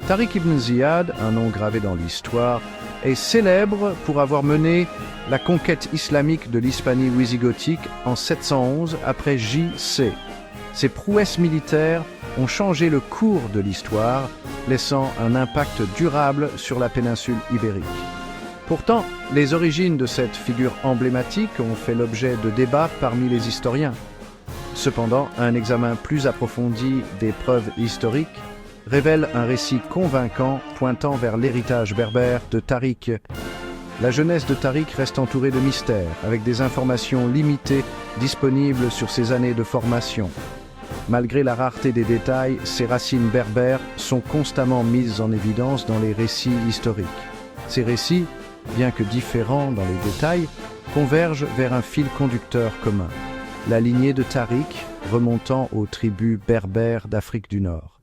Tariq ibn Ziyad, un nom gravé dans l'histoire, est célèbre pour avoir mené la conquête islamique de l'Hispanie wisigothique en 711 après J.C. Ses prouesses militaires ont changé le cours de l'histoire, laissant un impact durable sur la péninsule ibérique. Pourtant, les origines de cette figure emblématique ont fait l'objet de débats parmi les historiens. Cependant, un examen plus approfondi des preuves historiques révèle un récit convaincant pointant vers l'héritage berbère de Tariq. La jeunesse de Tariq reste entourée de mystères, avec des informations limitées disponibles sur ses années de formation. Malgré la rareté des détails, ses racines berbères sont constamment mises en évidence dans les récits historiques. Ces récits, bien que différents dans les détails, convergent vers un fil conducteur commun, la lignée de Tariq remontant aux tribus berbères d'Afrique du Nord.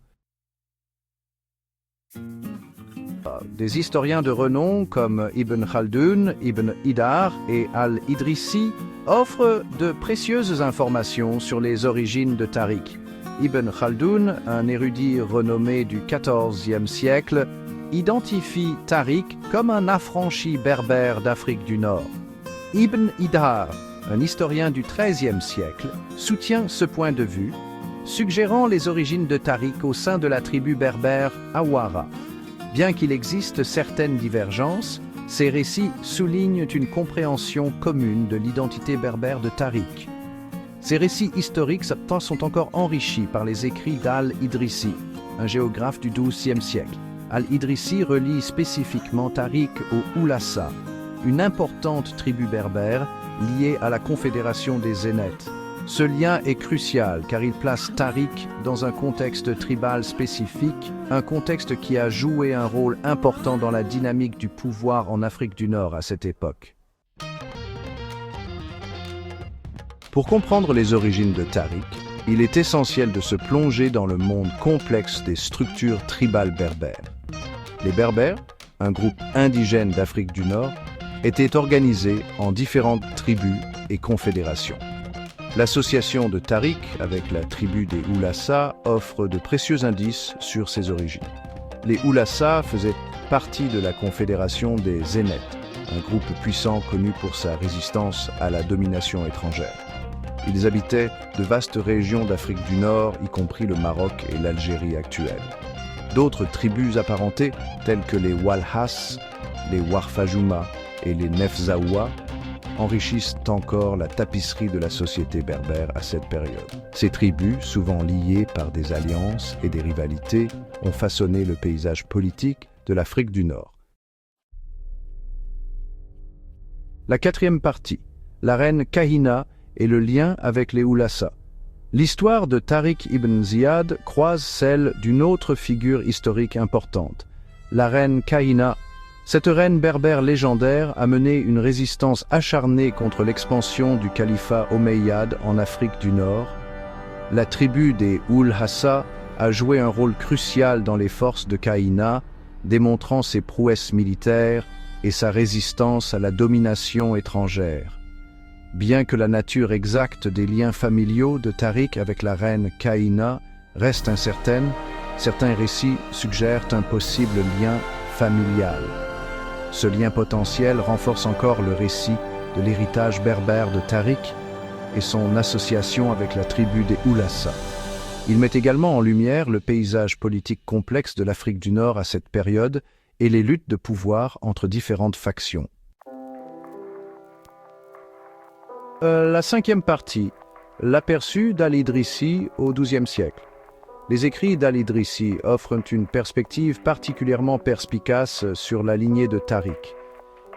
Des historiens de renom comme Ibn Khaldoun, Ibn Hidar et Al-Idrissi offrent de précieuses informations sur les origines de Tariq. Ibn Khaldoun, un érudit renommé du XIVe siècle, identifie Tariq comme un affranchi berbère d'Afrique du Nord. Ibn Hidar, un historien du XIIIe siècle, soutient ce point de vue, suggérant les origines de Tariq au sein de la tribu berbère Awara. Bien qu'il existe certaines divergences, ces récits soulignent une compréhension commune de l'identité berbère de Tariq. Ces récits historiques sont encore enrichis par les écrits d'Al-Idrissi, un géographe du XIIe siècle. Al-Idrissi relie spécifiquement Tariq aux Oulassa, une importante tribu berbère liée à la confédération des Zénètes. Ce lien est crucial car il place Tariq dans un contexte tribal spécifique, un contexte qui a joué un rôle important dans la dynamique du pouvoir en Afrique du Nord à cette époque. Pour comprendre les origines de Tariq, il est essentiel de se plonger dans le monde complexe des structures tribales berbères. Les Berbères, un groupe indigène d'Afrique du Nord, étaient organisés en différentes tribus et confédérations. L'association de Tariq avec la tribu des Oulassa offre de précieux indices sur ses origines. Les Oulassa faisaient partie de la confédération des Zénètes, un groupe puissant connu pour sa résistance à la domination étrangère. Ils habitaient de vastes régions d'Afrique du Nord, y compris le Maroc et l'Algérie actuelle. D'autres tribus apparentées, telles que les Walhas, les Warfajuma et les Nefzaoua, enrichissent encore la tapisserie de la société berbère à cette période. Ces tribus, souvent liées par des alliances et des rivalités, ont façonné le paysage politique de l'Afrique du Nord. La quatrième partie, la reine Kahina et le lien avec les Oulassa. L'histoire de Tariq ibn Ziyad croise celle d'une autre figure historique importante, la reine Kahina. Cette reine berbère légendaire a mené une résistance acharnée contre l'expansion du califat omeyyade en Afrique du Nord. La tribu des Oul-Hassa a joué un rôle crucial dans les forces de Kahina, démontrant ses prouesses militaires et sa résistance à la domination étrangère. Bien que la nature exacte des liens familiaux de Tariq avec la reine Kahina reste incertaine, certains récits suggèrent un possible lien familial. Ce lien potentiel renforce encore le récit de l'héritage berbère de Tariq et son association avec la tribu des Oulassa. Il met également en lumière le paysage politique complexe de l'Afrique du Nord à cette période et les luttes de pouvoir entre différentes factions. La cinquième partie, l'aperçu d'Al-Idrissi au XIIe siècle. Les écrits d'Al-Idrissi offrent une perspective particulièrement perspicace sur la lignée de Tariq.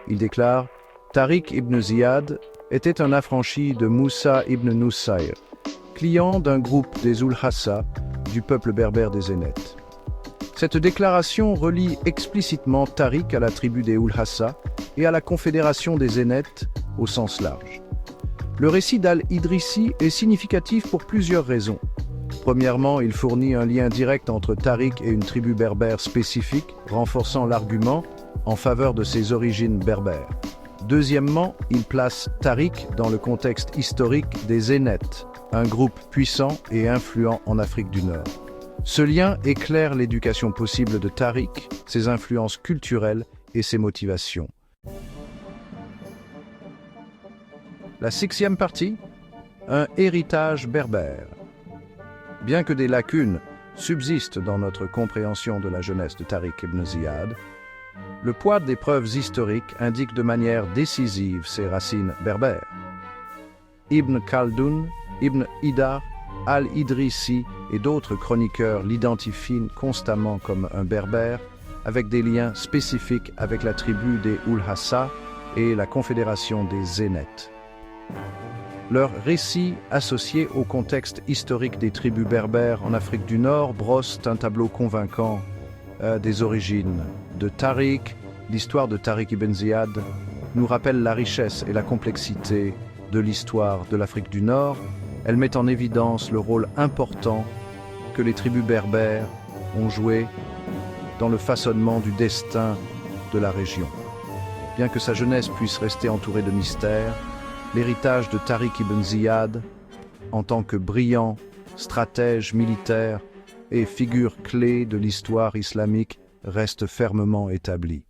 Il déclare « Tariq ibn Ziyad était un affranchi de Moussa ibn Nusayr, client d'un groupe des Oul-Hassa, du peuple berbère des Zénètes. » Cette déclaration relie explicitement Tariq à la tribu des Oul-Hassa et à la confédération des Zénètes au sens large. Le récit d'Al-Idrissi est significatif pour plusieurs raisons. Premièrement, il fournit un lien direct entre Tariq et une tribu berbère spécifique, renforçant l'argument en faveur de ses origines berbères. Deuxièmement, il place Tariq dans le contexte historique des Zénètes, un groupe puissant et influent en Afrique du Nord. Ce lien éclaire l'éducation possible de Tariq, ses influences culturelles et ses motivations. La 6e partie, un héritage berbère. Bien que des lacunes subsistent dans notre compréhension de la jeunesse de Tariq ibn Ziyad, le poids des preuves historiques indique de manière décisive ses racines berbères. Ibn Khaldoun, Ibn Idar, Al-Idrissi et d'autres chroniqueurs l'identifient constamment comme un berbère, avec des liens spécifiques avec la tribu des Ulhassa et la confédération des Zénètes. Leurs récits associés au contexte historique des tribus berbères en Afrique du Nord brossent un tableau convaincant des origines de Tariq. L'histoire de Tariq ibn Ziyad nous rappelle la richesse et la complexité de l'histoire de l'Afrique du Nord. Elle met en évidence le rôle important que les tribus berbères ont joué dans le façonnement du destin de la région. Bien que sa jeunesse puisse rester entourée de mystères, l'héritage de Tariq ibn Ziyad, en tant que brillant stratège militaire et figure clé de l'histoire islamique, reste fermement établi.